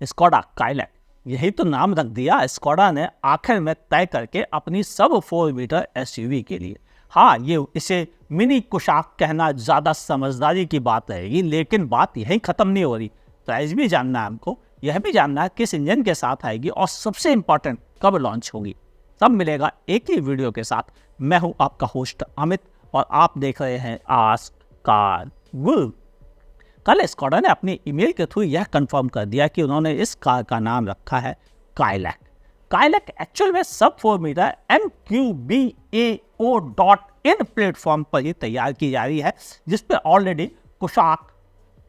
Skoda Kylaq, यही तो नाम रख दिया स्कोडा ने आखिर में तय करके अपनी सब 4 मीटर एसयूवी के लिए। हाँ, ये इसे मिनी कुशाक कहना ज़्यादा समझदारी की बात रहेगी, लेकिन बात यहीं ख़त्म नहीं हो रही। प्राइस भी जानना है हमको, यह भी जानना है किस इंजन के साथ आएगी और सबसे इम्पॉर्टेंट कब लॉन्च होगी। सब मिलेगा एक ही वीडियो के साथ। मैं हूँ आपका होस्ट अमित और आप देख रहे हैं आस्क कार गुरु। कल स्कोडा ने अपनी ईमेल के थ्रू यह कंफर्म कर दिया कि उन्होंने इस कार का नाम रखा है काइलैक। काइलैक एक्चुअल में सब 4 मीटर MQBAO.in प्लेटफॉर्म पर ही तैयार की जा रही है, जिस पर already Kushaq,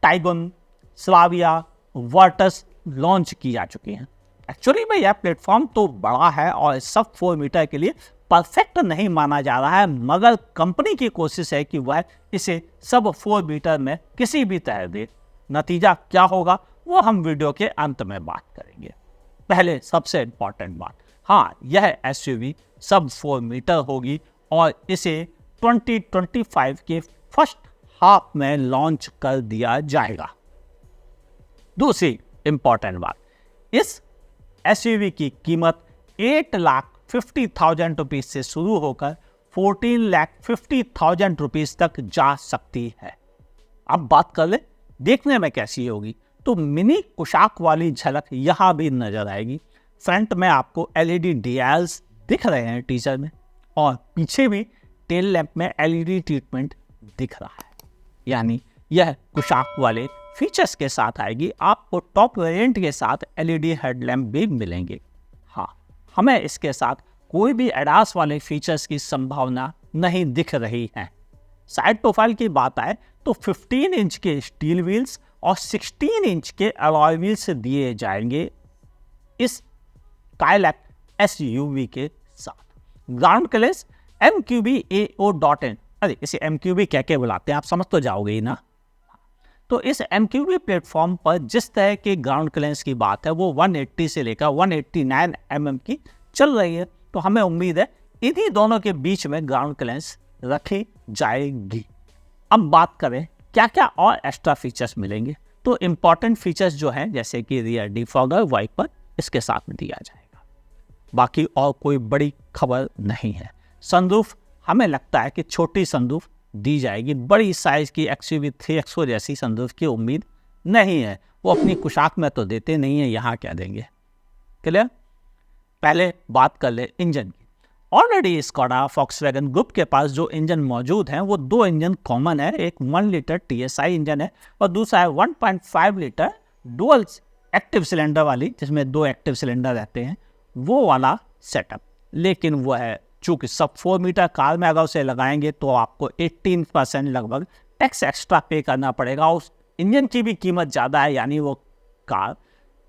Taigun, Slavia, Virtus launch की जा चुकी हैं। एक्चुअली में यह प्लेटफॉर्म तो बड़ा है और सब 4 मीटर के लिए परफेक्ट नहीं माना जा रहा है, मगर कंपनी की कोशिश है कि वह इसे सब 4 मीटर में किसी भी तरह दे। नतीजा क्या होगा वो हम वीडियो के अंत में बात करेंगे। पहले सबसे इम्पॉर्टेंट बात, हाँ, यह एसयूवी सब 4 मीटर होगी और इसे 2025 के फर्स्ट हाफ में लॉन्च कर दिया जाएगा। दूसरी इम्पॉर्टेंट बात, इस एसयूवी की कीमत 8,50,000 रुपीज से शुरू होकर 14,50,000 रुपीज तक जा सकती है। अब बात कर ले देखने में कैसी होगी, तो मिनी कुशाक वाली झलक यहाँ भी नजर आएगी। फ्रंट में आपको एलईडी डियाल्स दिख रहे हैं टीजर में, और पीछे भी टेल लैंप में एलईडी ट्रीटमेंट दिख रहा है, यानी यह कुशाक वाले फीचर्स के साथ आएगी। आपको टॉप वेरिएंट के साथ एलईडी हेडलैम्प भी मिलेंगे। हाँ, हमें इसके साथ कोई भी एडास वाले फीचर्स की संभावना नहीं दिख रही है। साइड प्रोफाइल की बात आए तो 15 इंच के स्टील व्हील्स और 16 इंच के अलॉय व्हील्स दिए जाएंगे इस काइलैक एसयूवी के साथ। ग्राउंड क्लियरेंस MQBAO.in, अरे इसे MQB क्या क्या बुलाते हैं आप समझ तो जाओगे ही ना। तो इस MQB प्लेटफॉर्म पर जिस तरह के ग्राउंड क्लियरेंस की बात है वो 180 से लेकर 189 mm की चल रही है, तो हमें उम्मीद है इन्हीं दोनों के बीच में ग्राउंड क्लियरेंस रखी जाएगी। अब बात करें क्या क्या और एक्स्ट्रा फीचर्स मिलेंगे, तो इम्पॉर्टेंट फीचर्स जो हैं जैसे कि रियर डिफॉगर वाइपर इसके साथ में दिया जाएगा। बाकी और कोई बड़ी खबर नहीं है। सनरूफ हमें लगता है कि छोटी सनरूफ दी जाएगी, बड़ी साइज की XUV 3XO जैसी सनरूफ की उम्मीद नहीं है। वो अपनी कुशाक में तो देते नहीं है, यहाँ क्या देंगे। क्लियर। पहले बात कर ले इंजन की। ऑलरेडी स्कोडा फॉक्सवैगन ग्रुप के पास जो इंजन मौजूद हैं वो 2 इंजन कॉमन है। एक 1 लीटर TSI इंजन है और दूसरा है 1.5 लीटर डुअल एक्टिव सिलेंडर वाली, जिसमें 2 एक्टिव सिलेंडर रहते हैं, वो वाला सेटअप। लेकिन वो है चूंकि सब 4 मीटर कार में अगर उसे लगाएंगे तो आपको 18% लगभग टैक्स एक्स्ट्रा पे करना पड़ेगा। उस इंजन की भी कीमत ज़्यादा है, यानी वो कार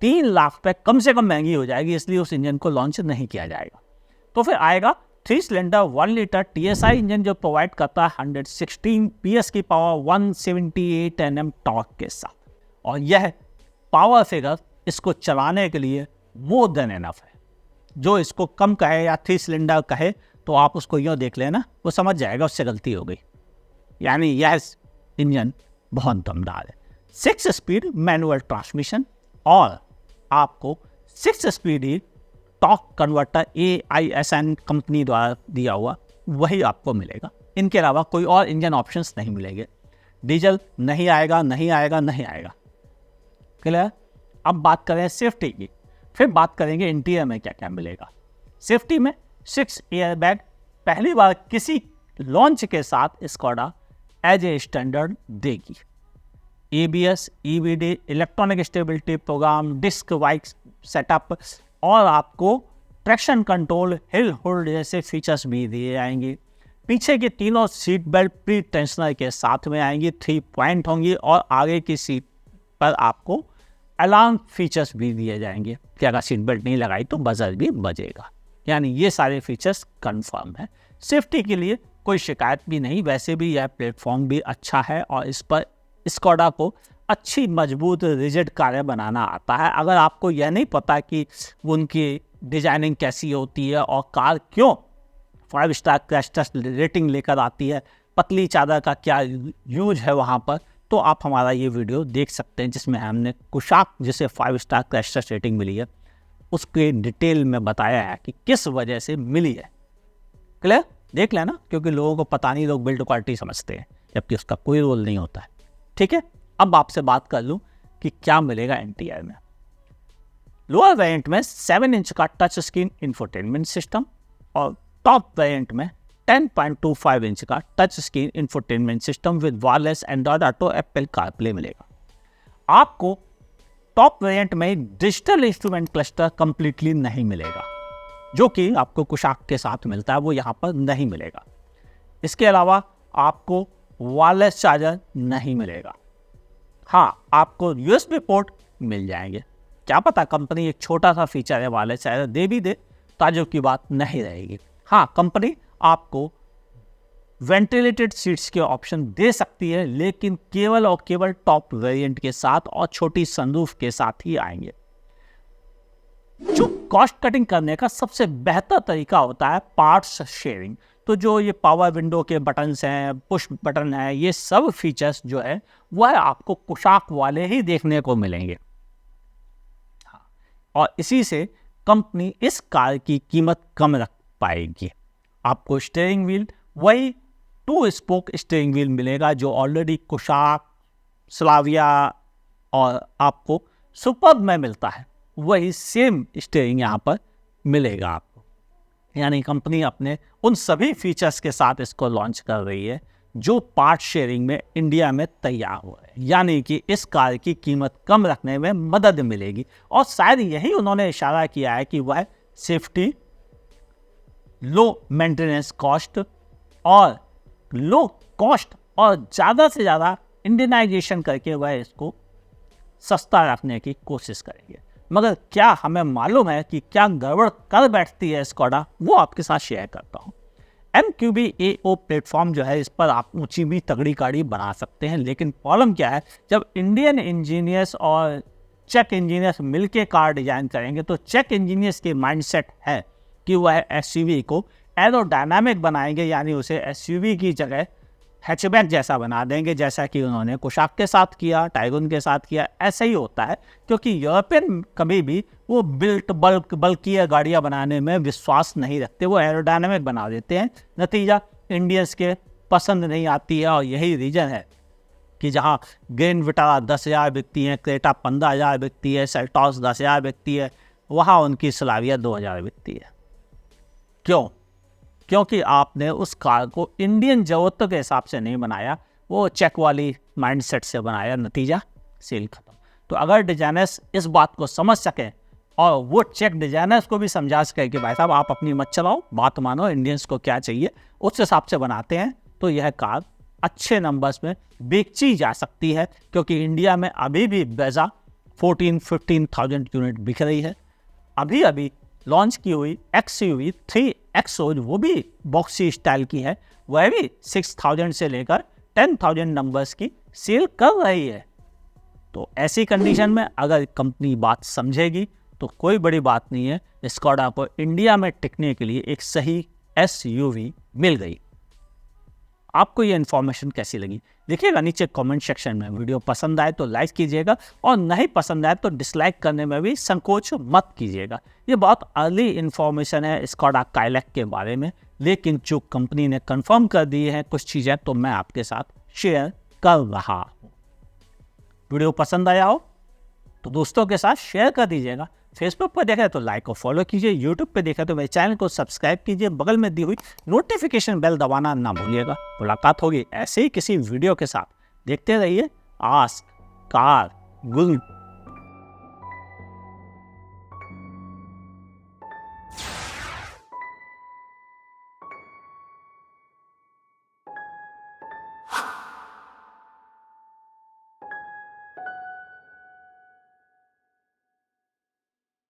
3 लाख रुपये कम से कम महंगी हो जाएगी, इसलिए उस इंजन को लॉन्च नहीं किया जाएगा। तो फिर आएगा 3 सिलेंडर 1 लीटर TSI इंजन जो प्रोवाइड करता है 116 PS की पावर 178 Nm टॉर्क के साथ, और यह पावर फिगर इसको चलाने के लिए मोर देन एनफ है। जो इसको कम कहे या 3 सिलेंडर कहे तो आप उसको यूँ देख लेना, वो समझ जाएगा उससे गलती हो गई। यानी यह इंजन बहुत दमदार है। 6 स्पीड मैनुअल ट्रांसमिशन और आपको 6 स्पीड ही टॉर्क कन्वर्टर AISN कंपनी द्वारा दिया हुआ वही आपको मिलेगा। इनके अलावा कोई और इंजन ऑप्शंस नहीं मिलेंगे। डीजल नहीं आएगा, नहीं आएगा, नहीं आएगा। क्लियर। अब बात करें सेफ्टी की, फिर बात करेंगे इंटीरियर में क्या क्या मिलेगा। सेफ्टी में 6 एयरबैग पहली बार किसी लॉन्च के साथ स्कोडा एज ए स्टैंडर्ड देगी। ABS, EBD, electronic stability programme, disc brake setup और आपको ट्रैक्शन कंट्रोल, हिल होल्ड जैसे फीचर्स भी दिए जाएंगे। पीछे की तीनों सीट बेल्ट प्री टेंशनर के साथ में आएंगी, 3 पॉइंट होंगी, और आगे की सीट पर आपको अलार्म फीचर्स भी दिए जाएंगे कि अगर सीट बेल्ट नहीं लगाई तो बजर भी बजेगा। यानी ये सारे फीचर्स कंफर्म है। सेफ्टी के लिए कोई शिकायत भी नहीं। वैसे भी यह प्लेटफॉर्म भी अच्छा है और इस पर स्कोडा को अच्छी मजबूत रिजिड कारें बनाना आता है। अगर आपको यह नहीं पता कि उनकी डिजाइनिंग कैसी होती है और कार क्यों 5 स्टार क्रैश टेस्ट रेटिंग लेकर आती है, पतली चादर का क्या यूज है वहाँ पर, तो आप हमारा ये वीडियो देख सकते हैं, जिसमें हमने कुशाक जिसे 5 स्टार क्रैशर रेटिंग मिली है उसके डिटेल में बताया है कि किस वजह से मिली है। क्लियर? देख लेना, क्योंकि लोगों को पता नहीं, लोग बिल्ड क्वालिटी समझते हैं जबकि उसका कोई रोल नहीं होता है। ठीक है, अब आपसे बात कर लूँ कि क्या मिलेगा NTI में। लोअर वेरिएंट में 7 इंच का टच स्क्रीन इंफोटेनमेंट सिस्टम और टॉप वेरिएंट में 10.25 इंच का touch screen infotainment system with wireless Android auto Apple CarPlay मिलेगा। आपको टॉप वेरिएंट में डिजिटल इंस्ट्रूमेंट क्लस्टर कंप्लीटली नहीं मिलेगा, जो कि आपको कुशाक के साथ मिलता है, वो यहाँ पर नहीं मिलेगा। इसके अलावा आपको वायरलेस चार्जर नहीं मिलेगा। हाँ, आपको USB पोर्ट मिल जाएंगे। क्या पता कंपनी एक छोटा सा फीचर है वायरलेस चार्जर दे भी दे, ताज्जुब की बात नहीं रहेगी। हाँ, कंपनी आपको वेंटिलेटेड सीट्स के ऑप्शन दे सकती है, लेकिन केवल और केवल टॉप वेरिएंट के साथ और छोटी सनरूफ के साथ ही आएंगे। जो कॉस्ट कटिंग करने का सबसे बेहतर तरीका होता है पार्ट्स शेयरिंग। तो जो ये पावर विंडो के बटन्स हैं, पुश बटन है, ये सब फीचर्स जो है वह आपको कुशाक वाले ही देखने को मिलेंगे। और इसी से कंपनी इस कार की कीमत कम रख पाएगी। आपको स्टीयरिंग व्हील वही 2 स्पोक स्टीयरिंग व्हील मिलेगा जो ऑलरेडी कुशाक, स्लाविया और आपको सुपर्ब में मिलता है, वही सेम स्टीयरिंग यहाँ पर मिलेगा आपको। यानी कंपनी अपने उन सभी फीचर्स के साथ इसको लॉन्च कर रही है जो पार्ट शेयरिंग में इंडिया में तैयार हुआ है। यानी कि इस कार की कीमत कम रखने में मदद मिलेगी, और शायद यही उन्होंने इशारा किया है कि वह सेफ्टी, लो मेंटेनेंस कॉस्ट और लो कॉस्ट और ज़्यादा से ज़्यादा इंडियनाइजेशन करके वह इसको सस्ता रखने की कोशिश करेंगे। मगर क्या हमें मालूम है कि क्या गड़बड़ कर बैठती है स्कोडा, वो आपके साथ शेयर करता हूँ। MQB-AO प्लेटफॉर्म जो है, इस पर आप ऊंची भी तगड़ी गाड़ी बना सकते हैं, लेकिन प्रॉब्लम क्या है, जब इंडियन इंजीनियर्स और चेक इंजीनियर्स मिलके कार डिजाइन करेंगे तो चेक इंजीनियर्स की माइंडसेट है कि वह SUV को एरोडायनामिक बनाएंगे, यानी उसे SUV की जगह हैचबैक जैसा बना देंगे, जैसा कि उन्होंने कुशाक के साथ किया, टाइगुन के साथ किया। ऐसा ही होता है, क्योंकि यूरोपियन कभी भी वो बल्कि गाड़ियाँ बनाने में विश्वास नहीं रखते, वो एरोडायनामिक बना देते हैं। नतीजा इंडियंस के पसंद नहीं आती है, और यही रीज़न है कि जहाँ ग्रैंड विटारा 10,000 बिकती है, क्रेटा 15,000 बिकती है, सेल्टॉस 10,000 बिकती है, वहाँ उनकी स्लाविया 2,000 बिकती है। क्यों? क्योंकि आपने उस कार को इंडियन ज़रूरतों के हिसाब से नहीं बनाया, वो चेक वाली माइंडसेट से बनाया, नतीजा सेल खत्म। तो अगर डिजाइनर्स इस बात को समझ सकें और वो चेक डिजाइनर्स को भी समझा सके कि भाई साहब आप अपनी मत चलाओ, बात मानो, इंडियंस को क्या चाहिए उस हिसाब से बनाते हैं, तो यह कार अच्छे नंबर्स में बेची जा सकती है। क्योंकि इंडिया में अभी भी ब्रेजा 14-15,000 यूनिट बिक रही है। अभी अभी लॉन्च की हुई XUV 3XO, वो भी बॉक्सी स्टाइल की है, वह भी 6,000 से लेकर 10,000 नंबर्स की सेल कर रही है। तो ऐसी कंडीशन में अगर कंपनी बात समझेगी तो कोई बड़ी बात नहीं है, स्कोडा को इंडिया में टिकने के लिए एक सही SUV मिल गई। आपको ये इन्फॉर्मेशन कैसी लगी देखिएगा नीचे कमेंट सेक्शन में। वीडियो पसंद आए तो लाइक कीजिएगा, और नहीं पसंद आए तो डिसलाइक करने में भी संकोच मत कीजिएगा। ये बहुत अर्ली इन्फॉर्मेशन है स्कोडा काइलैक के बारे में, लेकिन जो कंपनी ने कंफर्म कर दी है कुछ चीज़ें, तो मैं आपके साथ शेयर कर रहा हूँ। वीडियो पसंद आया हो तो दोस्तों के साथ शेयर कर दीजिएगा। फेसबुक पर देखा तो लाइक और फॉलो कीजिए, यूट्यूब पे देखा तो मेरे चैनल को सब्सक्राइब कीजिए, बगल में दी हुई नोटिफिकेशन बेल दबाना ना भूलिएगा। मुलाकात होगी ऐसे ही किसी वीडियो के साथ। देखते रहिए आस्क कार गुरु।